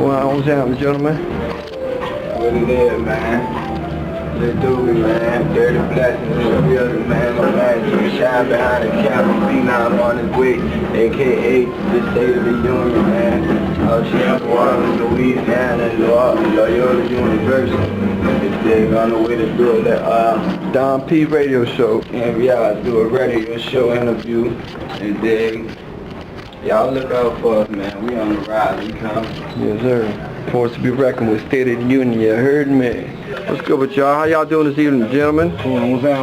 What's happening, gentlemen? What it is, man? Let's do it, man. Dirty blessings in the building, man. My man just shine behind the camera. PHENOMM on his way, a.k.a. the State of the Union, man. Out here in Louisiana, Loyola University. They're on the way to do that Don P radio show. And yeah, do a radio show interview. And then y'all look out for us, man. We on the rise. We coming. Yes, sir. Forced to be reckoned with, State of the Union. You heard me. What's good with y'all? How y'all doing this evening, gentlemen?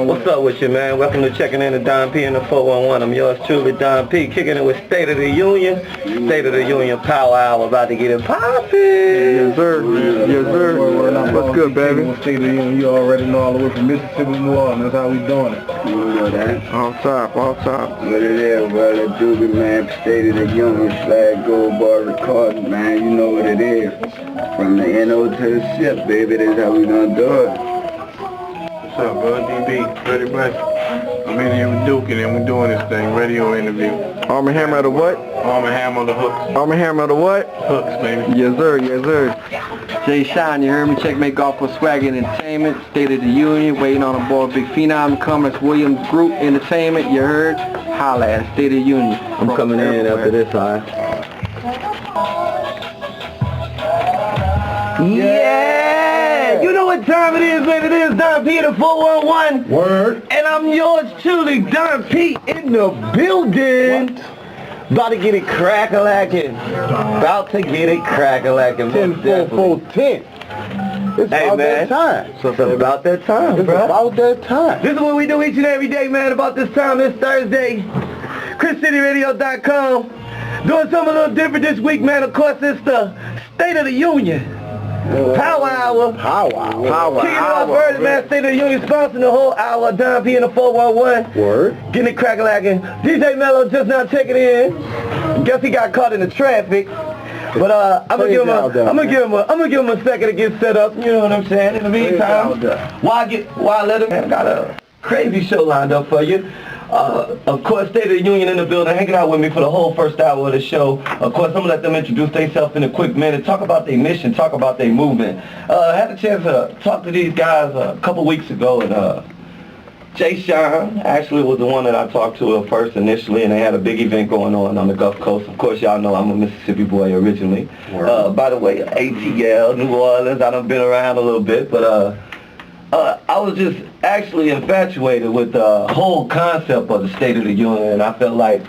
What's up with you, man? Welcome to checking in to Don P in the 411. I'm yours truly, Don P, kicking it with State of the Union. State of the Union Power Hour, about to get it poppin'. Yes, sir. Yes, sir. What's good, baby? State of the Union, you already know, all the way from Mississippi to New Orleans. That's how we doing it. You know that? All top, all top. What it is, brother? DOOKEY, man. State of the Union, flag gold bar recording, man. You know what it is. From the NO to the ship, baby. That's how we gonna do it. What's up, bro? DB, Ready Bless. I'm in here with DOOKEY and we're doing this thing, radio interview. Arm and Hammer the what? Arm and Hammer the hooks. Arm and Hammer the what? Hooks, baby. Yes, sir. Yes, sir. Jay Shine, you heard me? Checkmate Golf for Swag Entertainment, State of the Union, waiting on a boy, Big Phenom coming. It's Williams Group Entertainment, you heard? Holla at State of the Union. I'm coming in after this, alright? Yeah! You know what time it is, man. It is Don P in the 411. Word. And I'm yours truly, Don P in the building. What? About to get it crack-a-lackin'. About to get it crack-a-lackin'. 10-4-4-10. It's Hey, about man. that time. It's about that time, It's bro. about that time. This is what we do each and every day, man, about this time this Thursday. ChrisCityRadio.com. Doing something a little different this week, man. Of course, it's the State of the Union. Power Hour. Power. Kicking it off first, man. State of the Union sponsoring the whole hour. Don P in the 411. Word. Getting it crack-a-lackin'. DJ Mello just now checking in. Guess he got caught in the traffic. But I'm gonna give him a second to get set up. You know what I'm saying? In the meantime, while I let him, I got a crazy show lined up for you. Of course, State of the Union in the building, hanging out with me for the whole first hour of the show. Of course, I'm going to let them introduce themselves in a quick minute, talk about their mission, talk about their movement. I had a chance to talk to these guys a couple weeks ago, and Jay Shine actually was the one that I talked to first initially, and they had a big event going on the Gulf Coast. Of course, y'all know I'm a Mississippi boy originally. By the way, ATL, New Orleans, I done been around a little bit, but I was just actually infatuated with the whole concept of the State of the Union, and I felt like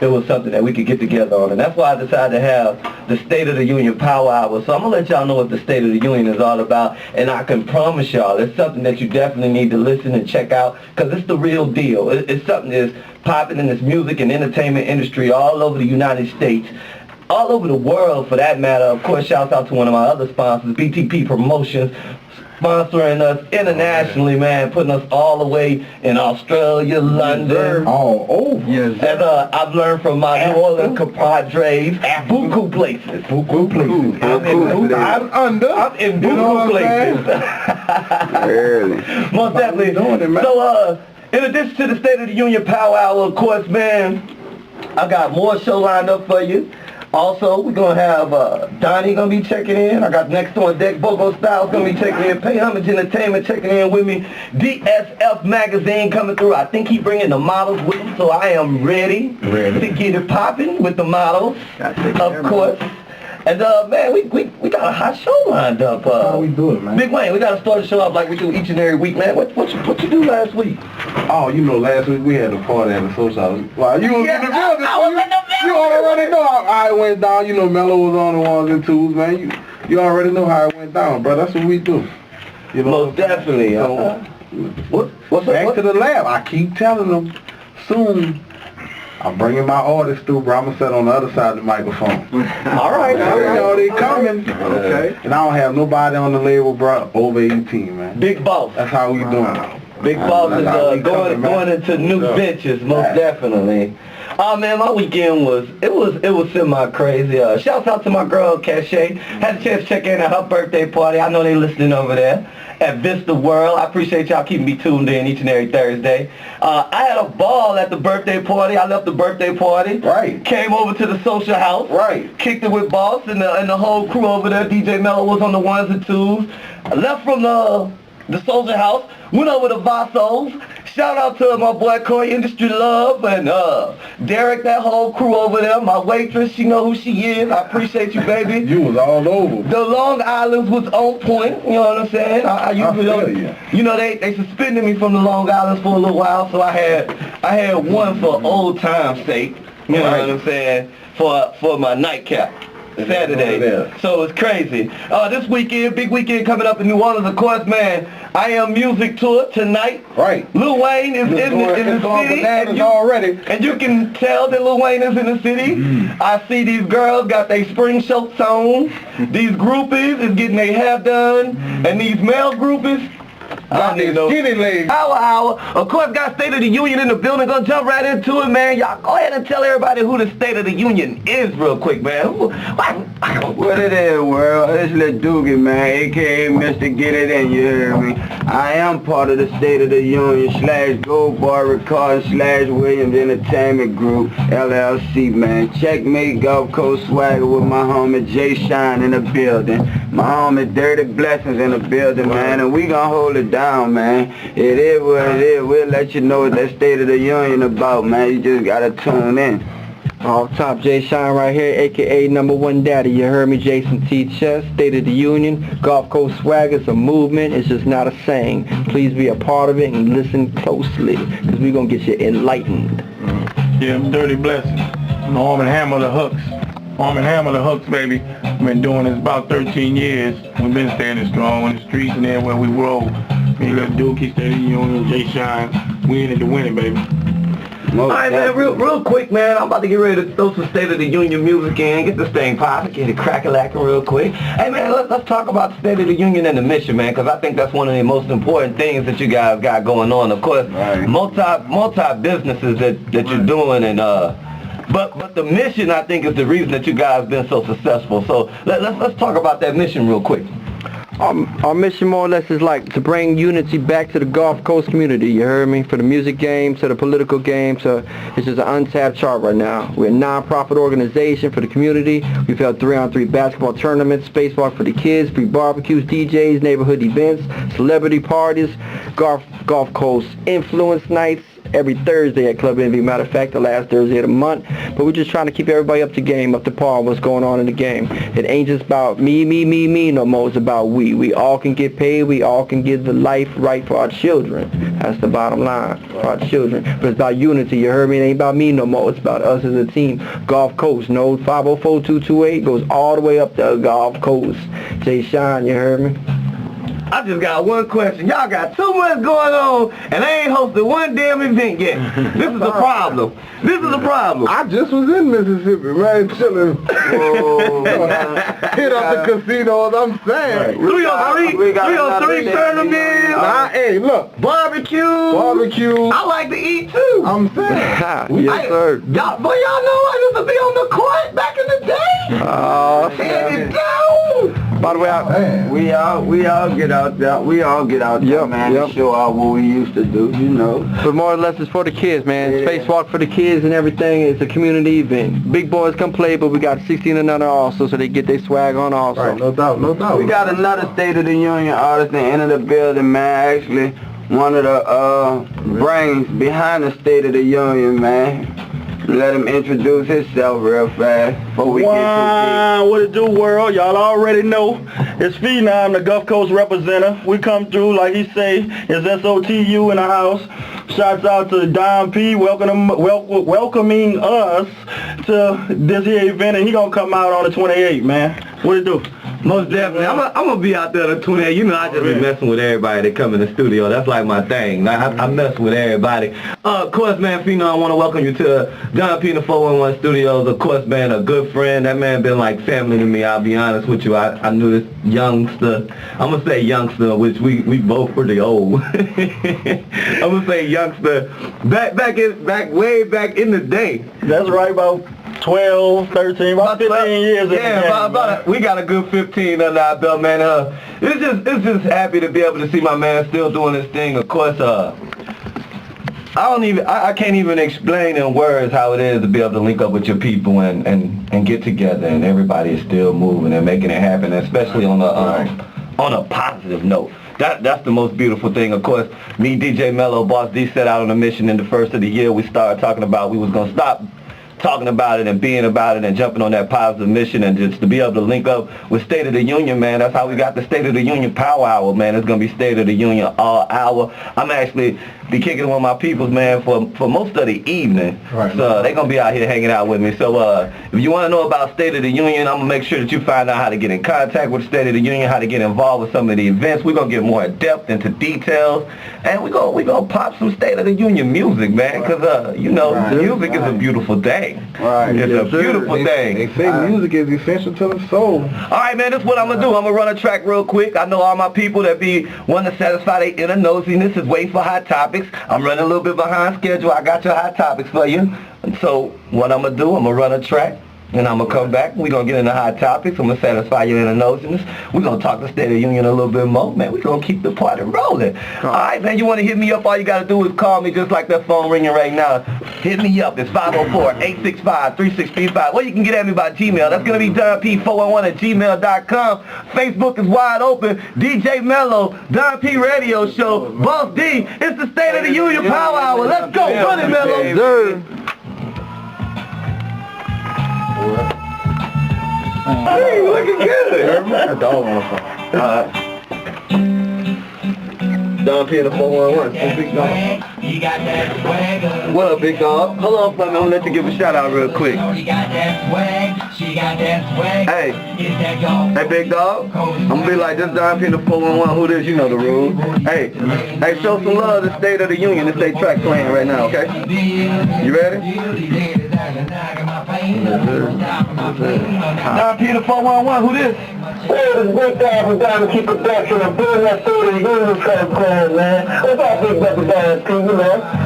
it was something that we could get together on, and that's why I decided to have the State of the Union Power Hour. So I'm going to let y'all know what the State of the Union is all about, and I can promise y'all it's something that you definitely need to listen and check out, because it's the real deal. It's something that's popping in this music and entertainment industry all over the United States, all over the world for that matter. Of course, shouts out to one of my other sponsors, BTP Promotions, sponsoring us internationally, man, putting us all the way in Australia, London. All over. Yes, And I've learned from my New Orleans compadres, buku places. Buku places. I'm in buku places. Early. Most definitely. So, in addition to the State of the Union Power Hour, of course, man, I got more show lined up for you. Also, we're going to have Donnie going to be checking in. I got Next On Deck, Bogo Styles going to be checking in. Pay Homage Entertainment checking in with me. DSF Magazine coming through. I think he's bringing the models with him, so I am ready to get it popping with the models, of course. And, man, we got a hot show lined up. How we do it, man? Big Wayne, we got to start the show off like we do each and every week, man. What you do last week? Oh, you know, last week we had a party at the social. Well, you was in the building. I was in the building. You already know how it went down. You know, Mello was on the ones and twos, man. You already know how it went down, bro. That's what we do. You know, most definitely. What's back to the lab. I keep telling them soon. I'm bringing my artists through, bro. I'm going to sit on the other side of the microphone. All right. You know, they coming. Okay. And I don't have nobody on the label, bro, over 18, man. Big Boss. That's how we doing it. Big Boss is going into new ventures, most definitely. Oh man, my weekend was semi crazy. Shouts out to my girl Cachet. Had a chance to check in at her birthday party. I know they listening over there at Vista World. I appreciate y'all keeping me tuned in each and every Thursday. I had a ball at the birthday party. I left the birthday party. Right. Came over to the social house. Right. Kicked it with Boss and the whole crew over there. DJ Mello was on the ones and twos. I left from the social house. Went over to Vasso's. Shout out to my boy Corey Industry Love and Derek, that whole crew over there. My waitress, she know who she is. I appreciate you, baby. You was all over. The Long Island was on point. You know what I'm saying? I usually don't. You know they suspended me from the Long Island for a little while, so I had one for old time's sake. You know what I'm saying? For my nightcap. Saturday. So it's crazy. This weekend, big weekend coming up in New Orleans, of course, man. I Am Music Tour tonight. Right. Lil Wayne is in the city. And you can tell that Lil Wayne is in the city. I see these girls got their spring shirts on. These groupies is getting their hair done. And these male groupies, got these skinny legs. Hour. Of course, got State of the Union in the building. Gonna jump right into it, man. Y'all go ahead and tell everybody who the State of the Union is real quick, man. What it is, world? It's Lil Dookie, man, a.k.a. Mr. Get It In, you hear me? I am part of the State of the Union / Gold Bar Recording / Williams Entertainment Group, LLC, man. Checkmate Gulf Coast Swagger with my homie Jay Shine in the building. My homie Dirty Blessings in the building, man. And we gonna hold it down, man. It is what it is. We'll let you know what that State of the Union about, man. You just gotta tune in. Off top, Jay Shine right here, a.k.a. #1 Daddy. You heard me, Jason T. Chess. State of the Union, Gulf Coast Swag. It's a movement. It's just not a saying. Please be a part of it and listen closely, because we're going to get you enlightened. Yeah, I'm Dirty Blessing. I'm the Arm & Hammer the Hooks. Arm & Hammer the Hooks, baby. I've been doing this about 13 years. We've been standing strong in the streets and everywhere we roll. Me, Lil Dookie, State of the Union, Jay Shine. We in it to win it, baby. Alright, man, real quick, man. I'm about to get ready to throw some State of the Union music in, get this thing popping, get it crack-a-lacking real quick. Hey, man, let's talk about the State of the Union and the mission, man, because I think that's one of the most important things that you guys got going on. Of course, multi-businesses that you're doing, and but the mission, I think, is the reason that you guys been so successful. So let's talk about that mission real quick. Our mission more or less is like to bring unity back to the Gulf Coast community, you heard me? For the music game, to the political game, so it's just an untapped chart right now. We're a non-profit organization for the community. We've held 3-on-3 basketball tournaments, spacewalk for the kids, free barbecues, DJs, neighborhood events, celebrity parties, Gulf Coast influence nights, every Thursday at Club Envy, matter of fact, the last Thursday of the month. But we're just trying to keep everybody up to game, up to par, what's going on in the game. It ain't just about me no more. It's about we. We all can get paid. We all can get the life right for our children. That's the bottom line, for our children. But it's about unity, you heard me? It ain't about me no more. It's about us as a team. Gulf Coast, no 504-228 goes all the way up to Gulf Coast. Jay Shine, you heard me? I just got one question. Y'all got too much going on, and I ain't hosted one damn event yet. This is a problem. This is a problem. I just was in Mississippi, man, chilling. Hit up the casinos, I'm saying. Right. 303 tournaments. Hey, look. Barbecue. I like to eat too. I'm saying. Yes, sir. Y'all know I used to be on the court back in the day. Tear it down. By the way, we all get out there. We all get out there, man, to show out what we used to do, you know. But more or less it's for the kids, man. Spacewalk for the kids and everything. It's a community event. Big boys come play, but we got 16 and under also, so they get their swag on also. Right, no doubt. We got another State of the Union artist that entered the building, man. Actually, one of the brains behind the State of the Union, man. Let him introduce himself real fast before we get too deep. What it do, world? Y'all already know. It's PHENOMM, the Gulf Coast representative. We come through, like he say, it's SOTU in the house. Shouts out to Don P welcoming us to this here event, and he gonna come out on the 28th, man. What it do? Most definitely. I'm gonna be out there the 28. You know, I just be messing with everybody that come in the studio. That's like my thing. I mess with everybody. Of course, man, Pheno, I want to welcome you to John P. in the 411 Studios. Of course, man, a good friend. That man been like family to me. I'll be honest with you. I knew this youngster. I'm gonna say youngster, which we both pretty old. I'm gonna say youngster. Way back in the day. That's right, about 12, 13, about 15 years. Yeah, we got a good 15 under our belt, man. It's just happy to be able to see my man still doing his thing. Of course, I can't even explain in words how it is to be able to link up with your people and get together, and everybody is still moving and making it happen, especially on a positive note. That's the most beautiful thing. Of course, me, DJ Mello, Boss D, set out on a mission in the first of the year. We started talking about we was gonna stop talking about it and being about it and jumping on that positive mission, and just to be able to link up with State of the Union, man. That's how we got the State of the Union Power Hour, man. It's going to be State of the Union all hour. I'm actually be kicking with my peoples, man, for most of the evening. Right. So they're going to be out here hanging out with me. So if you want to know about State of the Union, I'm going to make sure that you find out how to get in contact with State of the Union, how to get involved with some of the events. We're going to get more in depth into details, and we're going to pop some State of the Union music, man, because, you know, music is a beautiful thing. Right. It's a beautiful thing. They say music is essential to the soul. All right, man, this is what I'm going to do. I'm going to run a track real quick. I know all my people that want to satisfy their inner nosiness is waiting for hot topics. I'm running a little bit behind schedule. I got your hot topics for you. And so what I'm going to do, I'm going to run a track. And I'm going to come back. We're going to get into hot topics. I'm going to satisfy your inner nosiness. We're going to talk the State of the Union a little bit more. Man, we're going to keep the party rolling. All right, man, you want to hit me up? All you got to do is call me just like that phone ringing right now. Hit me up. It's 504-865-3635. Or you can get at me by Gmail. That's going to be DonP411@gmail.com. Facebook is wide open. DJ Mello, Don P Radio Show, Boss D. It's the State of the Union Power Hour. Let's go. Run it, Mello. Hey, looking good. A dog on the phone. Don P in the 411. Big dog. What up, big dog? Hold on for me. I'm gonna let you give a shout out real quick. Hey, big dog. I'm gonna be like this, Don P in the 411. Who this? You know the rules. Hey, show some love to State of the Union. This they track playing right now, okay? You ready? Don P the 411, who this? It's a great time for Don to keep production and putting that State of the Union track playing, man. It's all big brother dance too, you know.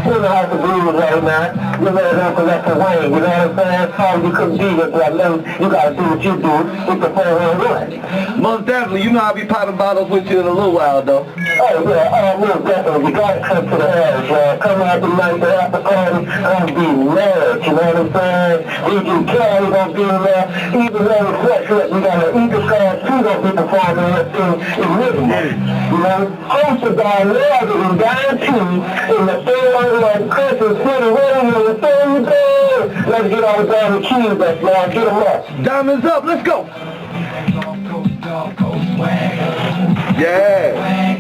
We're in the house of blues right now. You better not collect the Wayne, you know what I'm saying? Sorry you couldn't be with that level. You gotta do what you do with the 411. Most definitely. You know I'll be popping bottles with you in a little while, though. Oh, yeah, most definitely. You gotta come to the house, man. Come out tonight to after party and be mad, you know what I'm saying? DJ Kelly gonna be there. Even though it's fresh, we got an Eagle Card 2 gonna be performing in rhythm. You know? Hosted by Lord and Don P in the 411 Christmas City Radio. Let's get all the diamond keys back, man. Get them up. Diamonds up. Let's go. Yeah.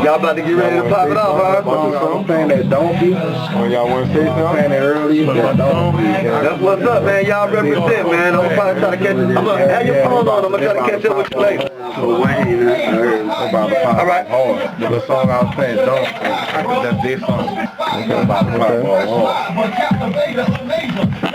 Y'all about to get ready to pop it off, huh? I'm playing that donkey. When y'all want to say something, I'm playing that early. That's what's up, man. Y'all represent, man. I'm probably try to catch. I'm gonna have your phone on. I'm gonna try to catch up with you later. So Wayne, I heard about the pop. All right. The song I was playing, Donkey. That's their song. About the pop.